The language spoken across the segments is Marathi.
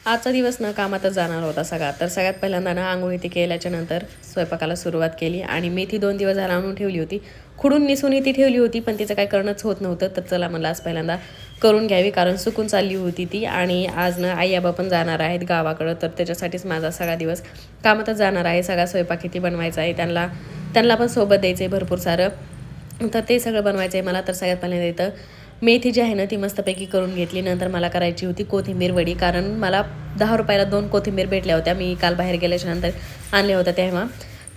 आजचा दिवस ना कामातच जाणार होता सगळा. तर सगळ्यात पहिल्यांदा ना अंघोळी ती केल्याच्या नंतर स्वयंपाकाला सुरुवात केली आणि मेथी 2 दिवस झाला आणून ठेवली होती. खुडून निसून ती ठेवली होती, पण तिचं काही करणंच होत नव्हतं. तर चला म्हणलं आज पहिल्यांदा करून घ्यावी, कारण सुकून चालली होती ती. आणि आज ना आई आबा पण जाणार आहेत गावाकडं, तर त्याच्यासाठीच माझा सगळा दिवस कामातच जाणार आहे. सगळा स्वयंपाक किती बनवायचा आहे, त्यांना पण सोबत द्यायचं आहे भरपूर सारं. तर ते सगळं बनवायचं आहे मला. तर सगळ्यात पहिल्यांदा इथं मेथी जी आहे ना ती मस्तपैकी करून घेतली. नंतर मला करायची होती कोथिंबीर वडी, कारण मला 10 रुपयाला 2 कोथिंबीर भेटल्या होत्या. मी काल बाहेर गेल्याच्या नंतर आणल्या होत्या तेव्हा.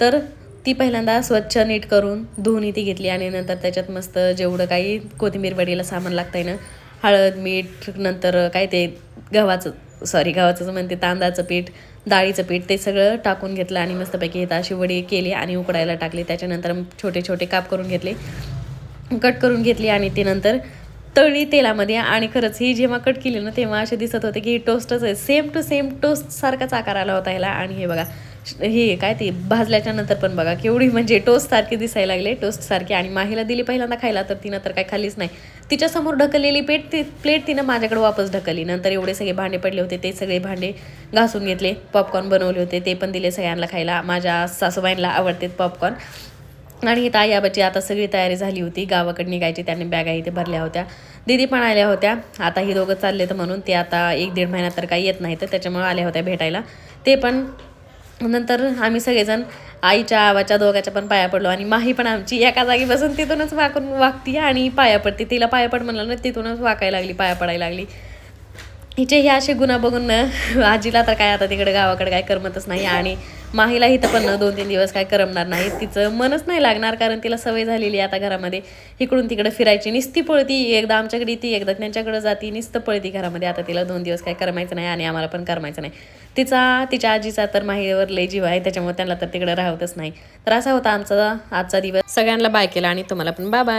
तर ती पहिल्यांदा स्वच्छ नीट करून धुवून ती घेतली आणि नंतर त्याच्यात मस्त जेवढं काही कोथिंबीर वडीला सामान लागतं आहे ना, हळद, मीठ, नंतर काय ते गव्हाचंच म्हणते, तांदळाचं पीठ, डाळीचं पीठ, ते सगळं टाकून घेतलं आणि मस्तपैकी इथं अशी वडी केली आणि उकडायला टाकली. त्याच्यानंतर छोटे छोटे काप करून घेतले, कट करून घेतली आणि ती नंतर तळली तेलामध्ये. आणि खरंच ही जेव्हा कट केली ना तेव्हा असे दिसत होते की ही टोस्टच आहे, सेम टू सेम टोस्टसारखाच आकार आला होता ह्याला. आणि हे बघा, हे काय ते भाजल्याच्या नंतर पण बघा केवढी म्हणजे टोस्टसारखी दिसायला लागले, टोस्टसारखी. आणि माहीला दिली पहिल्यांदा खायला, तर तिनं तर काय खाल्लीच नाही. तिच्यासमोर ढकललेली प्लेट तिनं माझ्याकडे वापस ढकलली. नंतर एवढे सगळे भांडे पडले होते, ते सगळे भांडे घासून घेतले. पॉपकॉर्न बनवले होते, ते पण दिले सगळ्यांना खायला. माझ्या सासूबाईंना आवडतात पॉपकॉर्न. आणि इथं आई आबाची आता सगळी तयारी झाली होती, गावाकडे निघायची. त्यांनी बॅगा इथे भरल्या होत्या, दीदी पण आल्या होत्या. आता ही दोघं चालले तर म्हणून ते आता 1-1.5 महिन्यात तर काही येत नाही, तर त्याच्यामुळे आल्या होत्या भेटायला. ते पण नंतर आम्ही सगळेजण आईच्या आबाच्या दोघाच्या पण पाया पडलो. आणि माही पण आमची एका जागी बसून तिथूनच वागती आणि पाया पडते. तिला पाया पड म्हणलं ना तिथूनच वाकायला लागली, पाया पडायला लागली. हिचे हे असे गुन्हा बघून आजीला तर काय आता तिकडे गावाकडे काय करमतच नाही. आणि माहीला इथं पण 2-3 दिवस काय करमणार नाही, तिचं मनच नाही लागणार, कारण तिला सवय झालेली आहे आता घरामध्ये इकडून तिकडे फिरायची. नुसती पळती, एकदा आमच्याकडे येते, एकदा त्यांच्याकडे जाती, नुसतं पळती घरामध्ये. आता तिला 2 दिवस काय करमायचं नाही आणि आम्हाला पण करमायचं नाही. तिच्या आजीचा तर माहीवर लय जीव आहे, त्याच्यामुळे त्यांना तर तिकडे राहतच नाही. तर असा होता आमचा आजचा दिवस. सगळ्यांना बाय केला आणि तुम्हाला पण बाय बाय.